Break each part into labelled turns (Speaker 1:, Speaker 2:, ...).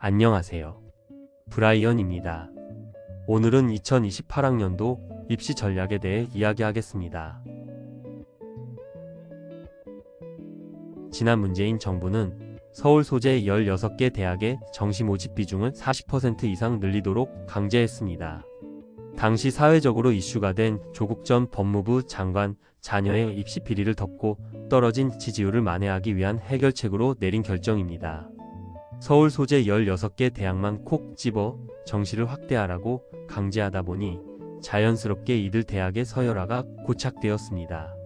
Speaker 1: 안녕하세요. 브라이언입니다. 오늘은 2028학년도 입시 전략에 대해 이야기하겠습니다. 지난 문재인 정부는 서울 소재 16개 대학의 정시 모집 비중을 40% 이상 늘리도록 강제했습니다. 당시 사회적으로 이슈가 된 조국 전 법무부 장관 자녀의 입시 비리를 덮고 떨어진 지지율을 만회하기 위한 해결책으로 내린 결정입니다. 서울 소재 16개 대학만 콕 집어 정시를 확대하라고 강제하다 보니 자연스럽게 이들 대학의 서열화가 고착되었습니다.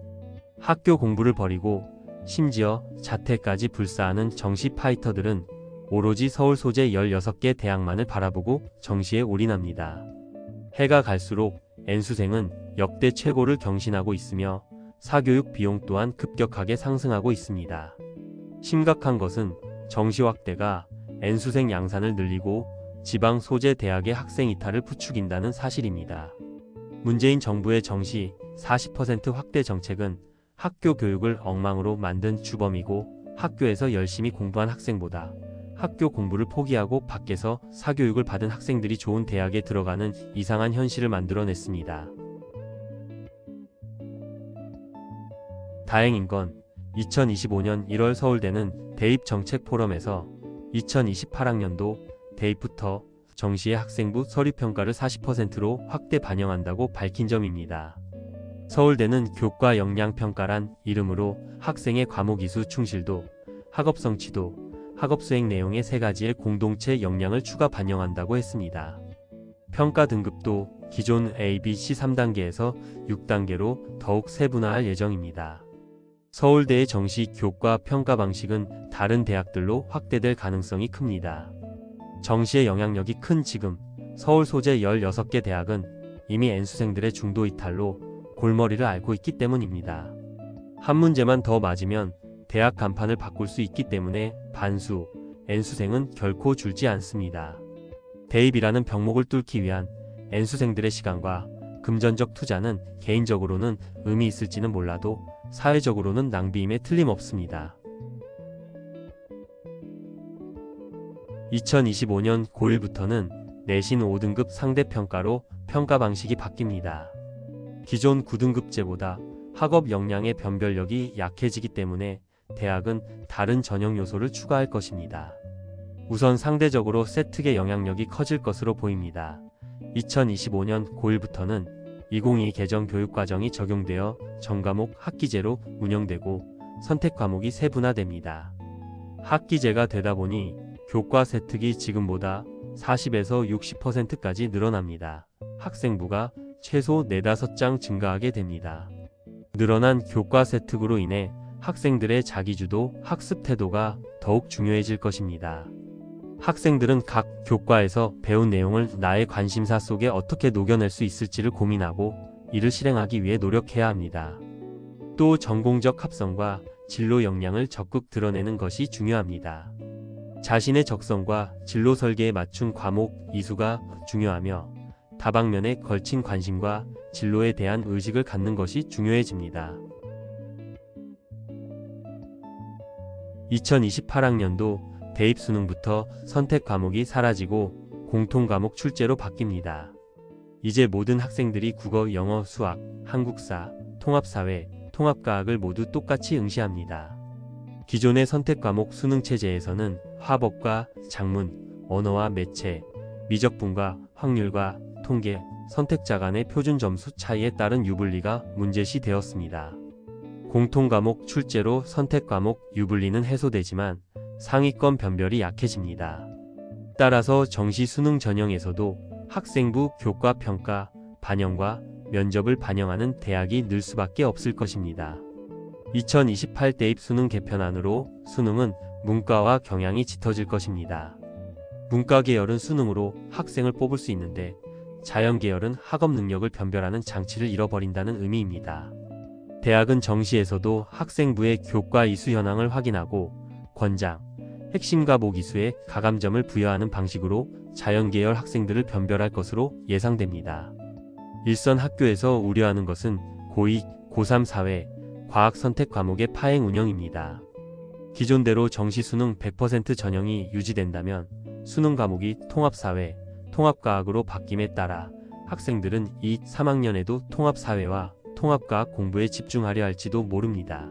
Speaker 1: 학교 공부를 버리고 심지어 자퇴까지 불사하는 정시 파이터들은 오로지 서울 소재 16개 대학만을 바라보고 정시에 올인합니다. 해가 갈수록 N수생은 역대 최고를 경신하고 있으며 사교육 비용 또한 급격하게 상승하고 있습니다. 심각한 것은 정시 확대가 N수생 양산을 늘리고 지방 소재 대학의 학생 이탈을 부추긴다는 사실입니다. 문재인 정부의 정시 40% 확대 정책은 학교 교육을 엉망으로 만든 주범이고, 학교에서 열심히 공부한 학생보다 학교 공부를 포기하고 밖에서 사교육을 받은 학생들이 좋은 대학에 들어가는 이상한 현실을 만들어냈습니다. 다행인 건 2025년 1월 서울대는 대입정책 포럼에서 2028학년도 대입부터 정시의 학생부 서류평가를 40%로 확대 반영한다고 밝힌 점입니다. 서울대는 교과 역량평가란 이름으로 학생의 과목 이수 충실도, 학업 성취도, 학업 수행 내용의 세 가지의 공동체 역량을 추가 반영한다고 했습니다. 평가 등급도 기존 A, B, C 3단계에서 6단계로 더욱 세분화할 예정입니다. 서울대의 정시 교과 평가 방식은 다른 대학들로 확대될 가능성이 큽니다. 정시의 영향력이 큰 지금 서울 소재 16개 대학은 이미 N수생들의 중도 이탈로 골머리를 앓고 있기 때문입니다. 한 문제만 더 맞으면 대학 간판을 바꿀 수 있기 때문에 반수, N수생은 결코 줄지 않습니다. 대입이라는 병목을 뚫기 위한 N수생들의 시간과 금전적 투자는 개인적으로는 의미 있을지는 몰라도 사회적으로는 낭비임에 틀림없습니다. 2025년 고1부터는 내신 5등급 상대평가로 평가 방식이 바뀝니다. 기존 9등급제보다 학업 역량의 변별력이 약해지기 때문에 대학은 다른 전형 요소를 추가할 것입니다. 우선 상대적으로 세특의 영향력이 커질 것으로 보입니다. 2025년 고1부터는 2022 개정 교육과정이 적용되어 전과목 학기제로 운영되고 선택 과목이 세분화됩니다. 학기제가 되다 보니 교과 세특이 지금보다 40에서 60%까지 늘어납니다. 학생부가 최소 4-5장 증가하게 됩니다. 늘어난 교과 세특으로 인해 학생들의 자기주도 학습 태도가 더욱 중요해질 것입니다. 학생들은 각 교과에서 배운 내용을 나의 관심사 속에 어떻게 녹여낼 수 있을지를 고민하고 이를 실행하기 위해 노력해야 합니다. 또 전공적 합성과 진로 역량을 적극 드러내는 것이 중요합니다. 자신의 적성과 진로 설계에 맞춘 과목 이수가 중요하며 다방면에 걸친 관심과 진로에 대한 의식을 갖는 것이 중요해집니다. 2028학년도 대입 수능부터 선택 과목이 사라지고 공통 과목 출제로 바뀝니다. 이제 모든 학생들이 국어, 영어, 수학, 한국사, 통합사회, 통합과학을 모두 똑같이 응시합니다. 기존의 선택 과목 수능 체제에서는 화법과 작문, 언어와 매체, 미적분과 확률과 통계, 선택자 간의 표준 점수 차이에 따른 유불리가 문제시 되었습니다. 공통 과목 출제로 선택 과목 유불리는 해소되지만 상위권 변별이 약해집니다. 따라서 정시 수능 전형에서도 학생부 교과 평가 반영과 면접을 반영하는 대학이 늘 수밖에 없을 것입니다. 2028 대입 수능 개편안으로 수능은 문과와 경향이 짙어질 것입니다. 문과 계열은 수능으로 학생을 뽑을 수 있는데 자연 계열은 학업 능력을 변별하는 장치를 잃어버린다는 의미입니다. 대학은 정시에서도 학생부의 교과 이수 현황을 확인하고 권장, 핵심 과목 이수에 가감점을 부여하는 방식으로 자연계열 학생들을 변별할 것으로 예상됩니다. 일선 학교에서 우려하는 것은 고2, 고3 사회, 과학 선택 과목의 파행 운영입니다. 기존대로 정시 수능 100% 전형이 유지된다면 수능 과목이 통합사회, 통합과학으로 바뀜에 따라 학생들은 2, 3학년에도 통합사회와 통합과학 공부에 집중하려 할지도 모릅니다.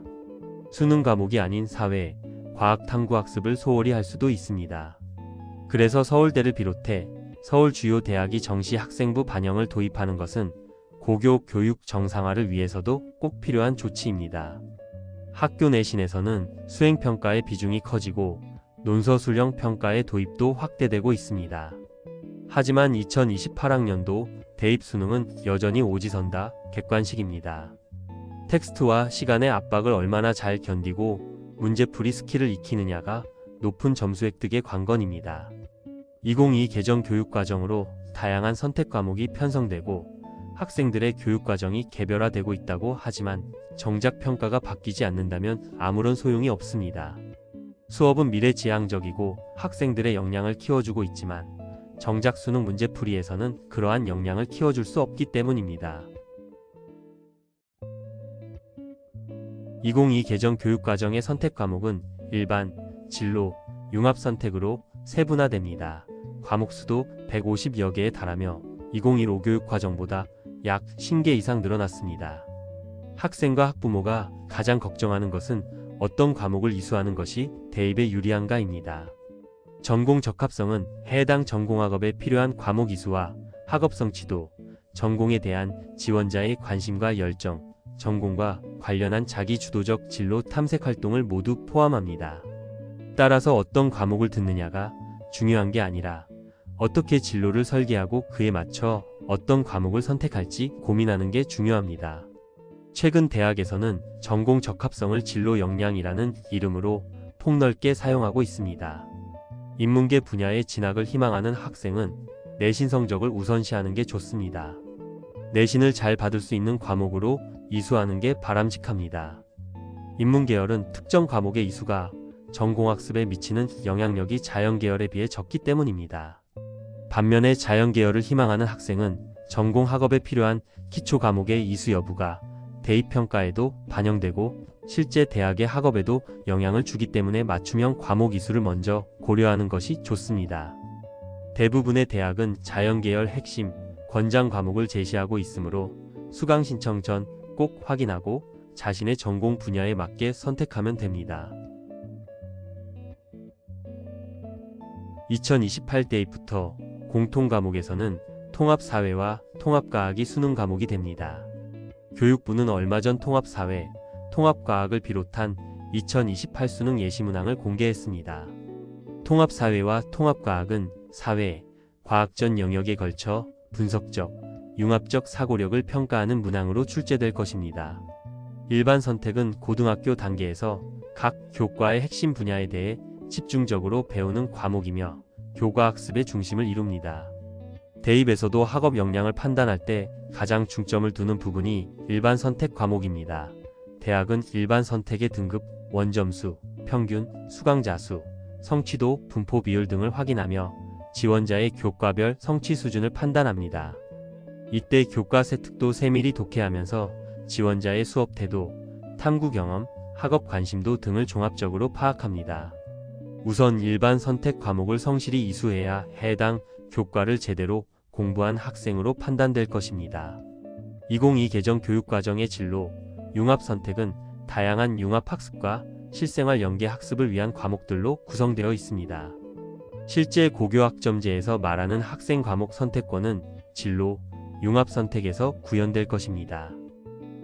Speaker 1: 수능 과목이 아닌 사회, 과학 탐구 학습을 소홀히 할 수도 있습니다. 그래서 서울대를 비롯해 서울 주요 대학이 정시 학생부 반영을 도입하는 것은 고교 교육 정상화를 위해서도 꼭 필요한 조치입니다. 학교 내신에서는 수행평가의 비중이 커지고 논서술형 평가의 도입도 확대되고 있습니다. 하지만 2028학년도 대입수능은 여전히 오지선다 객관식입니다. 텍스트와 시간의 압박을 얼마나 잘 견디고 문제풀이 스킬을 익히느냐가 높은 점수 획득의 관건입니다. 2022 개정 교육과정으로 다양한 선택 과목이 편성되고 학생들의 교육과정이 개별화되고 있다고 하지만 정작 평가가 바뀌지 않는다면 아무런 소용이 없습니다. 수업은 미래지향적이고 학생들의 역량을 키워주고 있지만 정작 수능 문제풀이에서는 그러한 역량을 키워줄 수 없기 때문입니다. 2022 개정 교육과정의 선택 과목은 일반, 진로, 융합 선택으로 세분화됩니다. 과목 수도 150여 개에 달하며 2015 교육과정보다 약 50개 이상 늘어났습니다. 학생과 학부모가 가장 걱정하는 것은 어떤 과목을 이수하는 것이 대입에 유리한가입니다. 전공 적합성은 해당 전공학업에 필요한 과목 이수와 학업 성취도, 전공에 대한 지원자의 관심과 열정, 전공과 관련한 자기주도적 진로 탐색 활동을 모두 포함합니다. 따라서 어떤 과목을 듣느냐가 중요한 게 아니라 어떻게 진로를 설계하고 그에 맞춰 어떤 과목을 선택할지 고민하는 게 중요합니다. 최근 대학에서는 전공 적합성을 진로 역량이라는 이름으로 폭넓게 사용하고 있습니다. 인문계 분야에 진학을 희망하는 학생은 내신 성적을 우선시하는 게 좋습니다. 내신을 잘 받을 수 있는 과목으로 이수하는 게 바람직합니다. 인문계열은 특정 과목의 이수가 전공학습에 미치는 영향력이 자연계열에 비해 적기 때문입니다. 반면에 자연계열을 희망하는 학생은 전공학업에 필요한 기초 과목의 이수 여부가 대입평가에도 반영되고 실제 대학의 학업에도 영향을 주기 때문에 맞춤형 과목 이수를 먼저 고려하는 것이 좋습니다. 대부분의 대학은 자연계열 핵심, 권장 과목을 제시하고 있으므로 수강 신청 전 꼭 확인하고 자신의 전공 분야에 맞게 선택하면 됩니다. 2028 대입부터 공통 과목에서는 통합사회와 통합과학이 수능 과목이 됩니다. 교육부는 얼마 전 통합사회, 통합과학을 비롯한 2028 수능 예시문항을 공개했습니다. 통합사회와 통합과학은 사회, 과학 전 영역에 걸쳐 분석적, 융합적 사고력을 평가하는 문항으로 출제될 것입니다. 일반 선택은 고등학교 단계에서 각 교과의 핵심 분야에 대해 집중적으로 배우는 과목이며 교과 학습의 중심을 이룹니다. 대입에서도 학업 역량을 판단할 때 가장 중점을 두는 부분이 일반 선택 과목입니다. 대학은 일반 선택의 등급, 원점수, 평균, 수강자 수, 성취도, 분포 비율 등을 확인하며 지원자의 교과별 성취 수준을 판단합니다. 이때 교과 세특도 세밀히 독해하면서 지원자의 수업 태도, 탐구 경험, 학업 관심도 등을 종합적으로 파악합니다. 우선 일반 선택 과목을 성실히 이수해야 해당 교과를 제대로 공부한 학생으로 판단될 것입니다. 2022 개정 교육과정의 진로, 융합 선택은 다양한 융합 학습과 실생활 연계 학습을 위한 과목들로 구성되어 있습니다. 실제 고교학점제에서 말하는 학생 과목 선택권은 진로, 융합 선택에서 구현될 것입니다.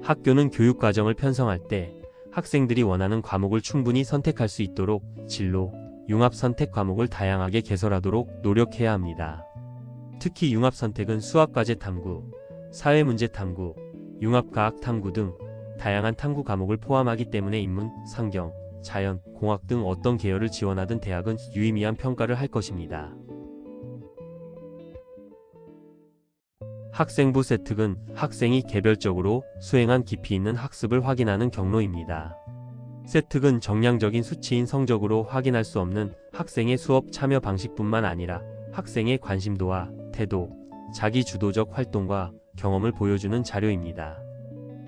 Speaker 1: 학교는 교육과정을 편성할 때 학생들이 원하는 과목을 충분히 선택할 수 있도록 진로, 융합 선택 과목을 다양하게 개설하도록 노력해야 합니다. 특히 융합 선택은 수학과제 탐구, 사회문제 탐구, 융합과학 탐구 등 다양한 탐구 과목을 포함하기 때문에 인문, 상경, 자연, 공학 등 어떤 계열을 지원하든 대학은 유의미한 평가를 할 것입니다. 학생부 세특은 학생이 개별적으로 수행한 깊이 있는 학습을 확인하는 경로입니다. 세특은 정량적인 수치인 성적으로 확인할 수 없는 학생의 수업 참여 방식뿐만 아니라 학생의 관심도와 태도, 자기주도적 활동과 경험을 보여주는 자료입니다.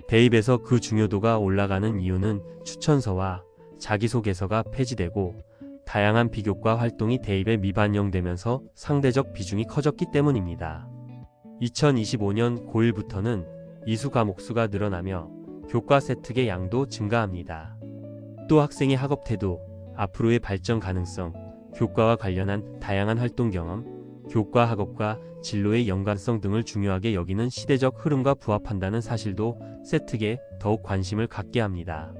Speaker 1: 대입에서 그 중요도가 올라가는 이유는 추천서와 자기소개서가 폐지되고 다양한 비교과 활동이 대입에 미반영되면서 상대적 비중이 커졌기 때문입니다. 2025년 고1부터는 이수 과목수가 늘어나며 교과 세특의 양도 증가합니다. 또 학생의 학업 태도, 앞으로의 발전 가능성, 교과와 관련한 다양한 활동 경험, 교과 학업과 진로의 연관성 등을 중요하게 여기는 시대적 흐름과 부합한다는 사실도 세특에 더욱 관심을 갖게 합니다.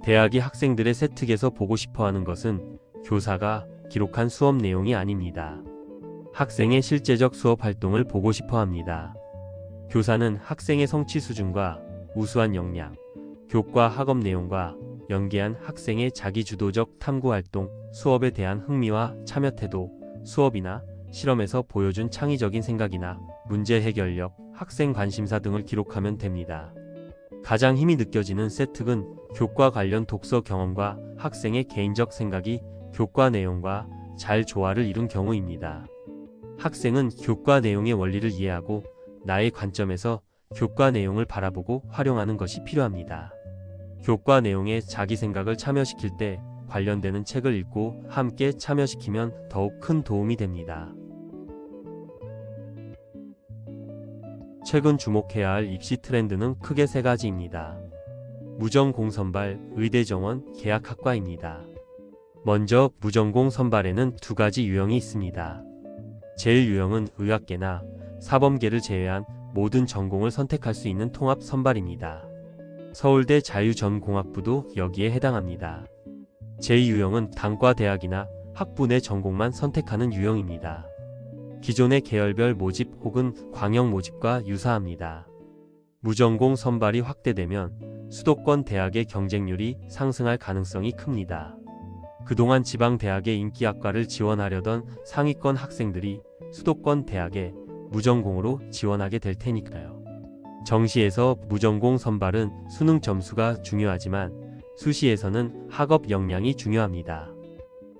Speaker 1: 대학이 학생들의 세특에서 보고 싶어하는 것은 교사가 기록한 수업 내용이 아닙니다. 학생의 실제적 수업 활동을 보고 싶어 합니다. 교사는 학생의 성취 수준과 우수한 역량, 교과 학업 내용과 연계한 학생의 자기주도적 탐구 활동, 수업에 대한 흥미와 참여 태도, 수업이나 실험에서 보여준 창의적인 생각이나 문제 해결력, 학생 관심사 등을 기록하면 됩니다. 가장 힘이 느껴지는 세특은 교과 관련 독서 경험과 학생의 개인적 생각이 교과 내용과 잘 조화를 이룬 경우입니다. 학생은 교과 내용의 원리를 이해하고 나의 관점에서 교과 내용을 바라보고 활용하는 것이 필요합니다. 교과 내용에 자기 생각을 참여시킬 때 관련되는 책을 읽고 함께 참여시키면 더욱 큰 도움이 됩니다. 최근 주목해야 할 입시 트렌드는 크게 세 가지입니다. 무전공 선발, 의대 정원, 계약학과입니다. 먼저 무전공 선발에는 두 가지 유형이 있습니다. 제일 유형은 의학계나 사범계를 제외한 모든 전공을 선택할 수 있는 통합 선발입니다. 서울대 자유전공학부도 여기에 해당합니다. 제2유형은 단과대학이나 학부 내 전공만 선택하는 유형입니다. 기존의 계열별 모집 혹은 광역 모집과 유사합니다. 무전공 선발이 확대되면 수도권 대학의 경쟁률이 상승할 가능성이 큽니다. 그동안 지방 대학의 인기학과를 지원하려던 상위권 학생들이 수도권 대학에 무전공으로 지원하게 될 테니까요. 정시에서 무전공 선발은 수능 점수가 중요하지만 수시에서는 학업 역량이 중요합니다.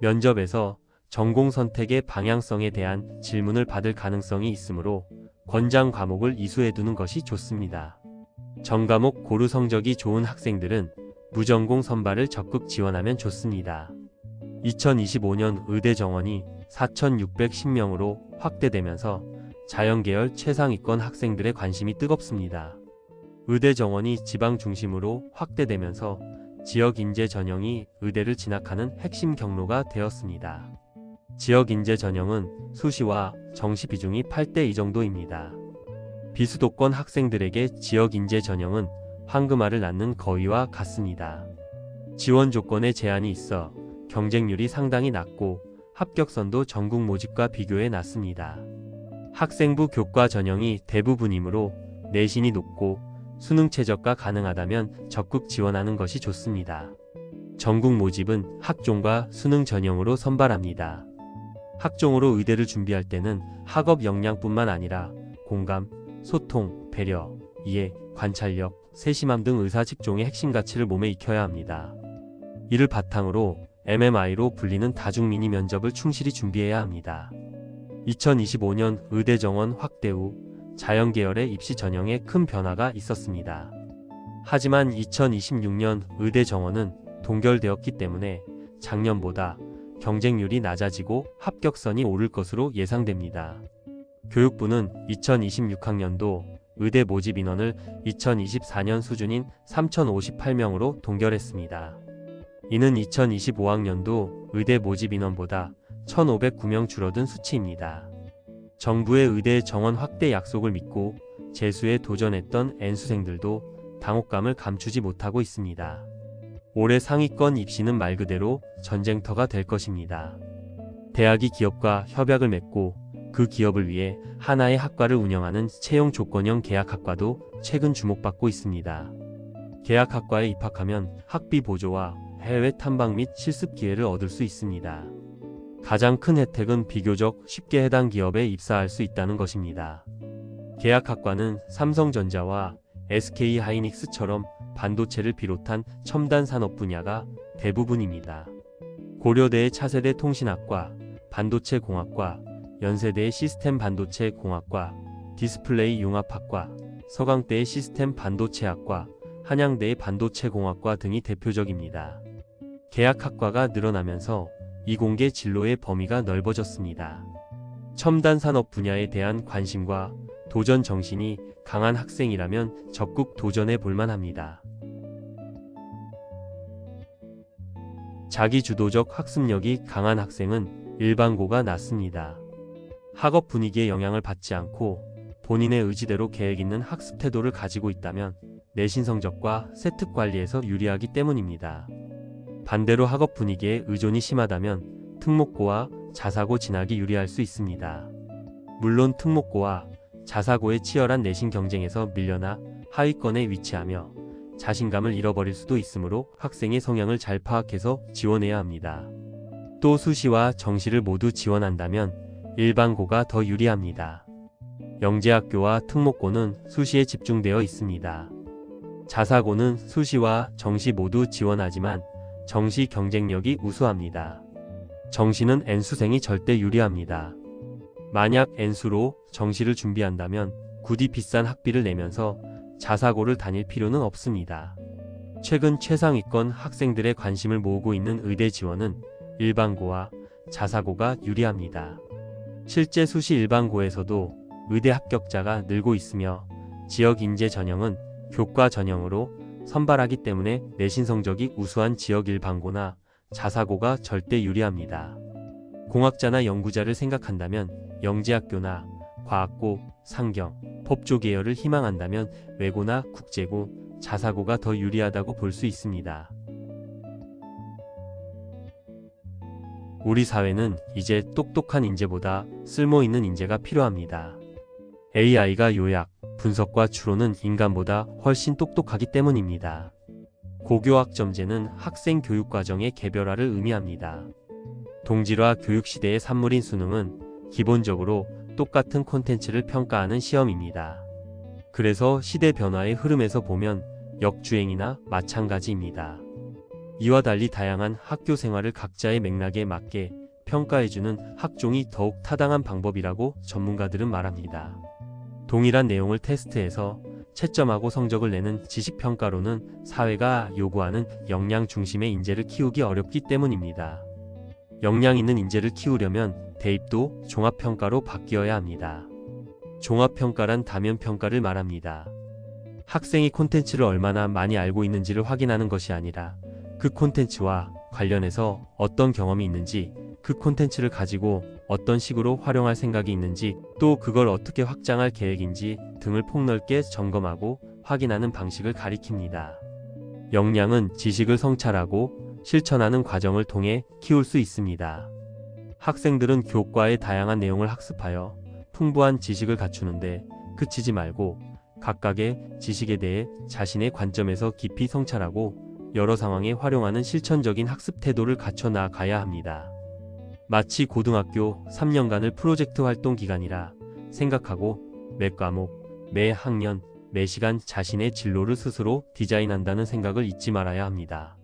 Speaker 1: 면접에서 전공 선택의 방향성에 대한 질문을 받을 가능성이 있으므로 권장 과목을 이수해두는 것이 좋습니다. 전과목 고루 성적이 좋은 학생들은 무전공 선발을 적극 지원하면 좋습니다. 2025년 의대 정원이 4,610명으로 확대되면서 자연계열 최상위권 학생들의 관심이 뜨겁습니다. 의대 정원이 지방 중심으로 확대되면서 지역 인재 전형이 의대를 진학하는 핵심 경로가 되었습니다. 지역 인재 전형은 수시와 정시 비중이 8대2 정도입니다. 비수도권 학생들에게 지역 인재 전형은 황금알을 낳는 거위와 같습니다. 지원 조건에 제한이 있어 경쟁률이 상당히 낮고 합격선도 전국 모집과 비교해 낮습니다. 학생부 교과 전형이 대부분이므로 내신이 높고 수능 최저가 가능하다면 적극 지원하는 것이 좋습니다. 전국 모집은 학종과 수능 전형으로 선발합니다. 학종으로 의대를 준비할 때는 학업 역량뿐만 아니라 공감, 소통, 배려, 이해, 관찰력, 세심함 등 의사 직종의 핵심 가치를 몸에 익혀야 합니다. 이를 바탕으로 MMI로 불리는 다중미니 면접을 충실히 준비해야 합니다. 2025년 의대 정원 확대 후 자연계열의 입시 전형에 큰 변화가 있었습니다. 하지만 2026년 의대 정원은 동결되었기 때문에 작년보다 경쟁률이 낮아지고 합격선이 오를 것으로 예상됩니다. 교육부는 2026학년도 의대 모집 인원을 2024년 수준인 3,058명으로 동결했습니다. 이는 2025학년도 의대 모집 인원보다 1,509명 줄어든 수치입니다. 정부의 의대 정원 확대 약속을 믿고 재수에 도전했던 N수생들도 당혹감을 감추지 못하고 있습니다. 올해 상위권 입시는 말 그대로 전쟁터가 될 것입니다. 대학이 기업과 협약을 맺고 그 기업을 위해 하나의 학과를 운영하는 채용 조건형 계약학과도 최근 주목받고 있습니다. 계약학과에 입학하면 학비 보조와 해외 탐방 및 실습 기회를 얻을 수 있습니다. 가장 큰 혜택은 비교적 쉽게 해당 기업에 입사할 수 있다는 것입니다. 계약학과는 삼성전자와 SK하이닉스처럼 반도체를 비롯한 첨단 산업 분야가 대부분입니다. 고려대의 차세대 통신학과, 반도체공학과, 연세대의 시스템 반도체 공학과, 디스플레이 융합학과, 서강대의 시스템 반도체학과, 한양대의 반도체공학과 등이 대표적입니다. 계약학과가 늘어나면서 이공계 진로의 범위가 넓어졌습니다. 첨단 산업 분야에 대한 관심과 도전 정신이 강한 학생이라면 적극 도전해 볼 만합니다. 자기주도적 학습력이 강한 학생은 일반고가 낫습니다. 학업 분위기에 영향을 받지 않고 본인의 의지대로 계획 있는 학습 태도를 가지고 있다면 내신 성적과 세특 관리에서 유리하기 때문입니다. 반대로 학업 분위기에 의존이 심하다면 특목고와 자사고 진학이 유리할 수 있습니다. 물론 특목고와 자사고의 치열한 내신 경쟁에서 밀려나 하위권에 위치하며 자신감을 잃어버릴 수도 있으므로 학생의 성향을 잘 파악해서 지원해야 합니다. 또 수시와 정시를 모두 지원한다면 일반고가 더 유리합니다. 영재학교와 특목고는 수시에 집중되어 있습니다. 자사고는 수시와 정시 모두 지원하지만 정시 경쟁력이 우수합니다. 정시는 N수생이 절대 유리합니다. 만약 N수로 정시를 준비한다면 굳이 비싼 학비를 내면서 자사고를 다닐 필요는 없습니다. 최근 최상위권 학생들의 관심을 모으고 있는 의대 지원은 일반고와 자사고가 유리합니다. 실제 수시 일반고에서도 의대 합격자가 늘고 있으며 지역 인재 전형은 교과 전형으로 선발하기 때문에 내신 성적이 우수한 지역 일반고나 자사고가 절대 유리합니다. 공학자나 연구자를 생각한다면 영재학교나 과학고, 상경, 법조 계열을 희망한다면 외고나 국제고, 자사고가 더 유리하다고 볼 수 있습니다. 우리 사회는 이제 똑똑한 인재보다 쓸모있는 인재가 필요합니다. AI가 요약, 분석과 추론은 인간보다 훨씬 똑똑하기 때문입니다. 고교학점제는 학생 교육과정의 개별화를 의미합니다. 동질화 교육시대의 산물인 수능은 기본적으로 똑같은 콘텐츠를 평가하는 시험입니다. 그래서 시대 변화의 흐름에서 보면 역주행이나 마찬가지입니다. 이와 달리 다양한 학교 생활을 각자의 맥락에 맞게 평가해주는 학종이 더욱 타당한 방법이라고 전문가들은 말합니다. 동일한 내용을 테스트해서 채점하고 성적을 내는 지식평가로는 사회가 요구하는 역량 중심의 인재를 키우기 어렵기 때문입니다. 역량 있는 인재를 키우려면 대입도 종합평가로 바뀌어야 합니다. 종합평가란 다면평가를 말합니다. 학생이 콘텐츠를 얼마나 많이 알고 있는지를 확인하는 것이 아니라 그 콘텐츠와 관련해서 어떤 경험이 있는지, 그 콘텐츠를 가지고 어떤 식으로 활용할 생각이 있는지, 또 그걸 어떻게 확장할 계획인지 등을 폭넓게 점검하고 확인하는 방식을 가리킵니다. 역량은 지식을 성찰하고 실천하는 과정을 통해 키울 수 있습니다. 학생들은 교과의 다양한 내용을 학습하여 풍부한 지식을 갖추는데 그치지 말고 각각의 지식에 대해 자신의 관점에서 깊이 성찰하고 여러 상황에 활용하는 실천적인 학습 태도를 갖춰 나가야 합니다. 마치 고등학교 3년간을 프로젝트 활동 기간이라 생각하고 매 과목, 매 학년, 매 시간 자신의 진로를 스스로 디자인한다는 생각을 잊지 말아야 합니다.